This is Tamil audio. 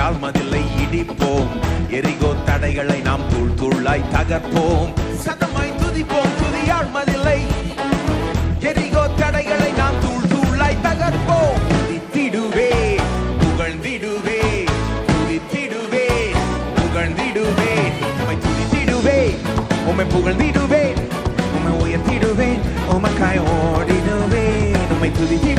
துதியால் மதிலை இடிப்போம், எரிகோ தடைகளை நாம் தூள் தூளாய் தகர்ப்போம். சத்தமாய் துதிப்போம், துதியால் மதிலை எரிகோ தடைகளை நாம் தூள் தூளாய் தகர்ப்போம். துதித்திடுவே புகழ்ந்திடுவே, துதித்திடுவே புகழ்ந்திடுவே, உம்மை துதித்திடுவே, உம்மை புகழ்ந்திடுவே, உம்மை உயர்த்திடுவே, உமக்காய் ஓடிடுவே, உம்மை துதித்திடுவே.